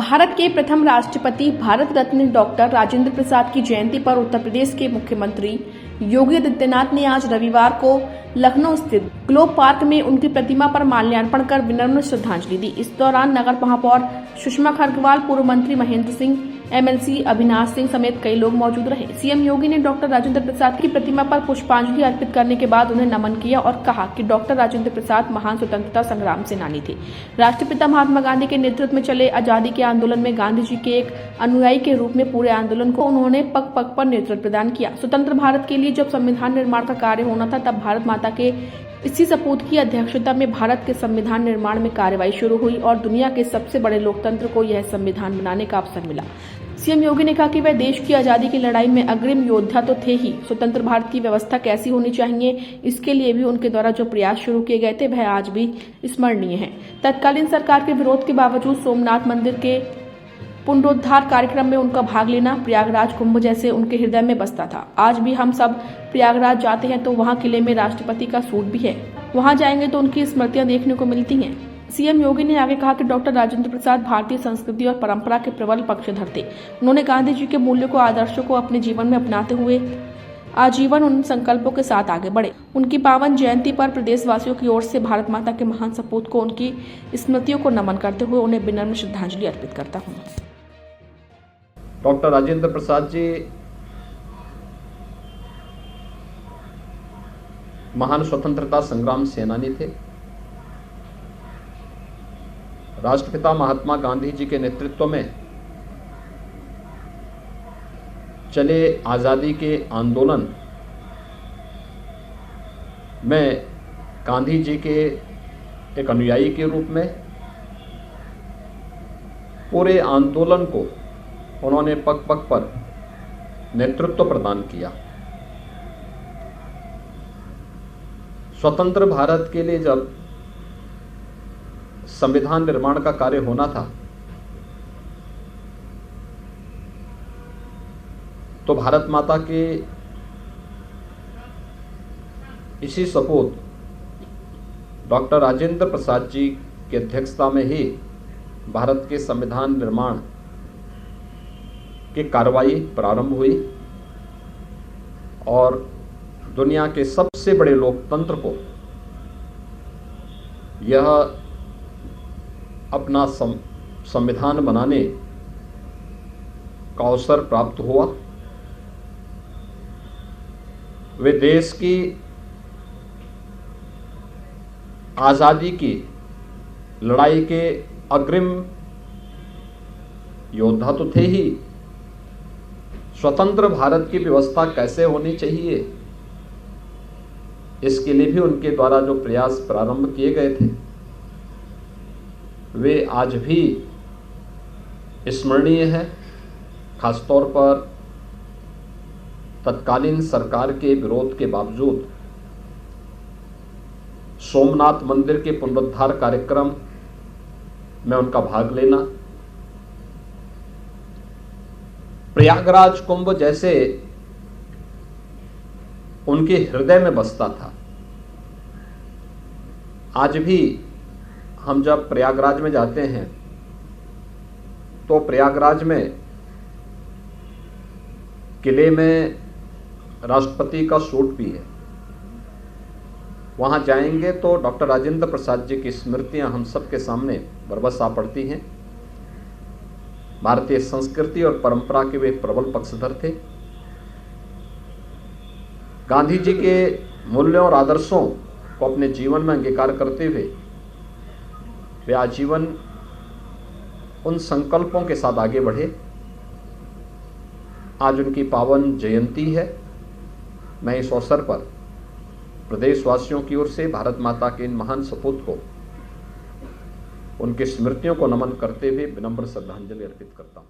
भारत के प्रथम राष्ट्रपति भारत रत्न डॉक्टर राजेंद्र प्रसाद की जयंती पर उत्तर प्रदेश के मुख्यमंत्री योगी आदित्यनाथ ने आज रविवार को लखनऊ स्थित ग्लोब पार्क में उनकी प्रतिमा पर माल्यार्पण कर विनम्र श्रद्धांजलि दी। इस दौरान नगर महापौर सुषमा खरगवाल, पूर्व मंत्री महेंद्र सिंह, एमएलसी अविनाश सिंह समेत कई लोग मौजूद रहे। सीएम योगी ने डॉक्टर राजेंद्र प्रसाद की प्रतिमा पर पुष्पांजलि अर्पित करने के बाद उन्हें नमन किया और कहा कि डॉक्टर राजेंद्र प्रसाद महान स्वतंत्रता संग्राम सेनानी थे। राष्ट्रपिता महात्मा गांधी के नेतृत्व में चले आजादी के आंदोलन में गांधी जी के एक अनुयायी के रूप में पूरे आंदोलन को उन्होंने पग पग पर नेतृत्व प्रदान किया। स्वतंत्र भारत के लिए जब संविधान निर्माण का कार्य होना था, तब भारत माता के इसी सपूत की अध्यक्षता में भारत के संविधान निर्माण में कार्यवाही शुरू हुई और दुनिया के सबसे बड़े लोकतंत्र को यह संविधान बनाने का अवसर मिला। सीएम योगी ने कहा कि वह देश की आजादी की लड़ाई में अग्रिम योद्धा तो थे ही, स्वतंत्र भारत की व्यवस्था कैसी होनी चाहिए, इसके लिए भी उनके द्वारा जो प्रयास शुरू किए गए थे वह आज भी स्मरणीय है। तत्कालीन सरकार के विरोध के बावजूद सोमनाथ मंदिर के पुनरुद्धार कार्यक्रम में उनका भाग लेना प्रयागराज कुंभ जैसे उनके हृदय में बसता था। आज भी हम सब प्रयागराज जाते हैं तो वहाँ किले में राष्ट्रपति का सूट भी है, वहाँ जाएंगे तो उनकी स्मृतियां देखने को मिलती हैं। सीएम योगी ने आगे कहा कि डॉक्टर राजेंद्र प्रसाद भारतीय संस्कृति और परंपरा के प्रबल पक्षधर थे। उन्होंने गांधी जी के मूल्यों को, आदर्शों को अपने जीवन में अपनाते हुए आजीवन उन संकल्पों के साथ आगे बढ़े। उनकी पावन जयंती पर प्रदेशवासियों की ओर से भारत माता के महान सपूत को, उनकी स्मृतियों को नमन करते हुए उन्हें विनम्र श्रद्धांजलि अर्पित करता हूँ। डॉक्टर राजेंद्र प्रसाद जी महान स्वतंत्रता संग्राम सेनानी थे। राष्ट्रपिता महात्मा गांधी जी के नेतृत्व में चले आजादी के आंदोलन में गांधी जी के एक अनुयायी के रूप में पूरे आंदोलन को उन्होंने पग पग पर नेतृत्व प्रदान किया। स्वतंत्र भारत के लिए जब संविधान निर्माण का कार्य होना था, तो भारत माता के इसी सपूत डॉक्टर राजेंद्र प्रसाद जी की अध्यक्षता में ही भारत के संविधान निर्माण की कार्रवाई प्रारंभ हुई और दुनिया के सबसे बड़े लोकतंत्र को यह अपना संविधान बनाने का अवसर प्राप्त हुआ। वे देश की आजादी की लड़ाई के अग्रिम योद्धा तो थे ही, स्वतंत्र भारत की व्यवस्था कैसे होनी चाहिए इसके लिए भी उनके द्वारा जो प्रयास प्रारंभ किए गए थे वे आज भी स्मरणीय है। खासतौर पर तत्कालीन सरकार के विरोध के बावजूद सोमनाथ मंदिर के पुनरुद्धार कार्यक्रम में उनका भाग लेना, प्रयागराज कुंभ जैसे उनके हृदय में बसता था। आज भी हम जब प्रयागराज में जाते हैं तो प्रयागराज में किले में राष्ट्रपति का सूट भी है। वहां जाएंगे तो डॉक्टर राजेंद्र प्रसाद जी की स्मृतियां हम सबके सामने बरबस आ पड़ती हैं। भारतीय संस्कृति और परंपरा के वे प्रबल पक्षधर थे। गांधी जी के मूल्यों और आदर्शों को अपने जीवन में अंगीकार करते हुए वे आजीवन उन संकल्पों के साथ आगे बढ़े। आज उनकी पावन जयंती है। मैं इस अवसर पर प्रदेशवासियों की ओर से भारत माता के इन महान सपूत को, उनकी स्मृतियों को नमन करते हुए विनम्र श्रद्धांजलि अर्पित करता हूँ।